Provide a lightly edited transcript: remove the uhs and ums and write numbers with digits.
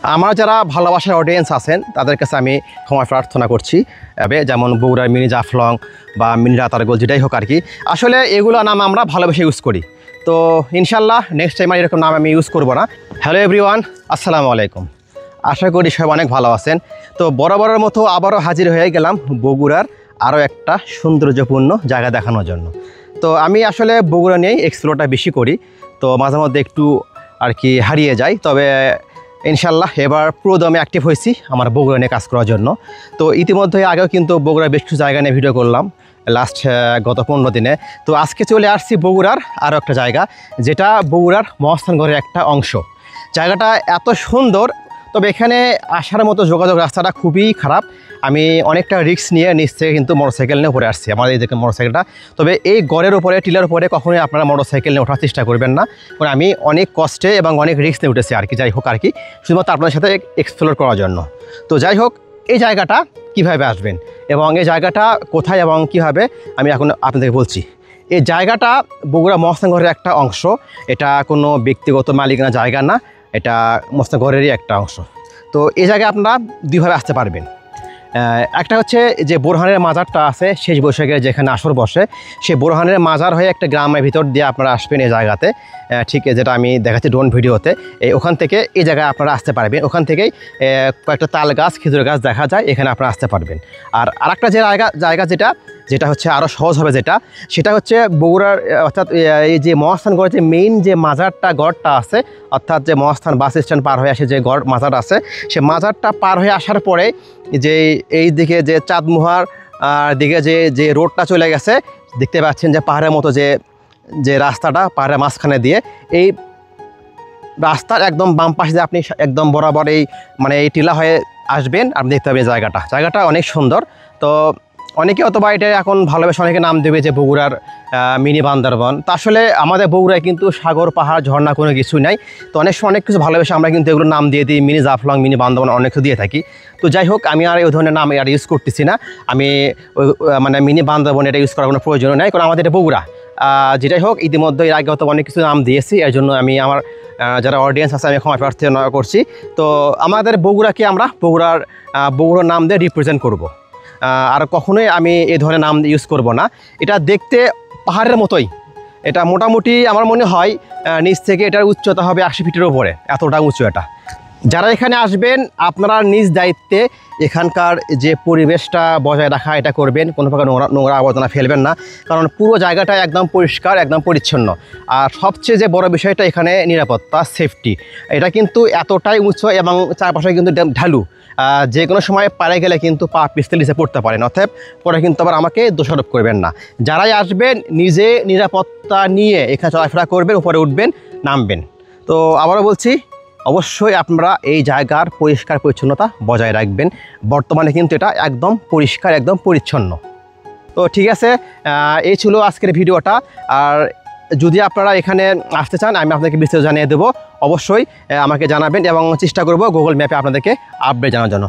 আমার যারা ভালোবাসার অডিয়েন্স আছেন তাদের কাছে আমি ক্ষমা প্রার্থনা করছি, যেমন বগুড়ার মিনি জাফলং বা মিনি রাতারগোল যেটাই হোক আর কি। আসলে এগুলো নাম আমরা ভালোবেসে ইউজ করি, তো ইনশাল্লাহ নেক্সট টাইম আর এরকম নাম আমি ইউজ করব না। হ্যালো এভরিওয়ান, আসসালামু আলাইকুম। আশা করি সবাই অনেক ভালো আছেন। তো বরাবরের মতো আবারও হাজির হয়ে গেলাম বগুড়ার আরও একটা সৌন্দর্যপূর্ণ জায়গা দেখানোর জন্য। তো আমি আসলে বগুড়া নিয়েই এক্সপ্লোরটা বেশি করি, তো মাঝে মধ্যে একটু আর কি হারিয়ে যাই। তবে ইনশাল্লাহ এবার পুরো দমে অ্যাক্টিভ হয়েছি আমার বগুড়া নিয়ে কাজ করার জন্য। তো ইতিমধ্যে আগেও কিন্তু বগুড়ার বেশ কিছু জায়গা নিয়ে ভিডিও করলাম লাস্ট গত 15 দিনে। তো আজকে চলে আসছি বগুড়ার আরও একটা জায়গা, যেটা বগুড়ার মহাস্থানগড়ের একটা অংশ। জায়গাটা এত সুন্দর, তবে এখানে আসার মতো যোগাযোগ রাস্তাটা খুবই খারাপ। আমি অনেকটা রিস্ক নিয়ে নিচ থেকে কিন্তু মোটরসাইকেল নিয়ে উপরে আসছি, আমাদের এই দেখেন মোটরসাইকেলটা। তবে এই গড়ের উপরে টিলার উপরে কখনোই আপনারা মোটরসাইকেল নিয়ে ওঠার চেষ্টা করবেন না, কারণ আমি অনেক কষ্টে এবং অনেক রিস্ক নিয়ে উঠেছি আর কি। যাই হোক আর কি, শুধুমাত্র আপনাদের সাথে এক্সপ্লোর করার জন্য। তো যাই হোক, এই জায়গাটা কীভাবে আসবেন এবং এই জায়গাটা কোথায় এবং কীভাবে আমি এখন আপনাদেরকে বলছি। এই জায়গাটা বগুড়া মহাস্থানগড়ের একটা অংশ, এটা কোনো ব্যক্তিগত মালিকানা জায়গা না, এটা মহাস্থানগড়েরই একটা অংশ। তো এই জায়গায় আপনারা দুইভাবে আসতে পারবেন। একটা হচ্ছে যে বোরহানের মাজারটা আছে শেষ বৈশাখে যেখানে আসর বসে, সেই বোরহানের মাজার হয়ে একটা গ্রামের ভিতর দিয়ে আপনারা আসবেন এই জায়গাতে, ঠিক যেটা আমি দেখাচ্ছি ড্রোন ভিডিওতে। ওখান থেকে এই জায়গায় আপনারা আসতে পারবেন। ওখান থেকেই কয়েকটা তাল গাছ, খেজুর গাছ দেখা যায়, এখানে আপনারা আসতে পারবেন। আর আরেকটা যে জায়গা যেটা হচ্ছে আরও সহজ হবে, সেটা হচ্ছে বগুড়ার অর্থাৎ এই যে মহাস্থানগড়ের যে মেইন যে মাজারটা গড়টা আছে, অর্থাৎ যে মহাস্থান বাস স্ট্যান্ড পার হয়ে আসে যে গড় মাজার আছে, সে মাজারটা পার হয়ে আসার পরে যে এই দিকে যে চাঁদমোহার দিকে যে রোডটা চলে গেছে, দেখতে পাচ্ছেন যে পাহাড়ের মতো যে রাস্তাটা পাহাড়ের মাঝখানে দিয়ে, এই রাস্তার একদম বাম পাশে যে আপনি একদম বরাবর এই টিলা হয়ে আসবেন, আপনি দেখতে পাবেন জায়গাটা অনেক সুন্দর। তো অনেকে অথবা এটা এখন ভালোবেসে অনেকে নাম দেবে যে বগুড়ার মিনি বান্দরবন। তা আসলে আমাদের বগুড়ায় কিন্তু সাগর পাহাড় ঝর্ণা কোনো কিছুই নাই। তো অনেক কিছু ভালোবেসে আমরা কিন্তু এগুলো নাম দিয়ে দিই, মিনি জাফলং, মিনি বান্দরবন অনেক কিছু দিয়ে থাকি। তো যাই হোক, আমি আর ওই ধরনের নাম আর ইউজ করতেছি না। আমি মিনি বান্দরবন এটা ইউজ করার কোনো প্রয়োজন নেই, কারণ আমাদের এটা বগুড়া। যেটাই হোক, ইতিমধ্যে এর আগে হয়তো অনেক কিছু নাম দিয়েছি, এর জন্য আমি আমার যারা অডিয়েন্স আছে আমি ক্ষমা প্রার্থনা করছি। তো আমাদের বগুড়াকে আমরা বগুড়ার নাম দিয়ে রিপ্রেজেন্ট করব। আর কখনোই আমি এই ধরনের নাম ইউজ করব না। এটা দেখতে পাহাড়ের মতোই, এটা মোটামুটি আমার মনে হয় নিচ থেকে এটার উচ্চতা হবে 80 ফিটের উপরে, এতটা উঁচু এটা। যারা এখানে আসবেন আপনারা নিজ দায়িত্বে এখানকার যে পরিবেশটা বজায় রাখা এটা করবেন, কোনো প্রকার নোংরা আবর্জনা ফেলবেন না, কারণ পুরো জায়গাটা একদম পরিষ্কার, একদম পরিচ্ছন্ন। আর সবচেয়ে যে বড় বিষয়টা এখানে নিরাপত্তা, সেফটি। এটা কিন্তু এতটাই উঁচু এবং চারপাশে কিন্তু ঢালু, যে কোনো সময় পারে গেলে কিন্তু পা পিছলে নিচে পড়তে পারেন, অতএব পরে কিন্তু আবার আমাকে দোষারোপ করবেন না। যারাই আসবেন নিজে নিরাপত্তা নিয়ে এখানে চলাফেরা করবেন, উপরে উঠবেন, নামবেন। তো আবারও বলছি, অবশ্যই আপনারা এই জায়গার পরিষ্কার পরিচ্ছন্নতা বজায় রাখবেন। বর্তমানে কিন্তু এটা একদম পরিষ্কার, একদম পরিচ্ছন্ন। তো ঠিক আছে, এই ছিল আজকের ভিডিওটা। আর যদি আপনারা এখানে আসতে চান আমি আপনাকে বিস্তারিত জানিয়ে দেবো। অবশ্যই আমাকে জানাবেন এবং চেষ্টা করব গুগল ম্যাপে আপনাদেরকে আপডেট জানার জন্য।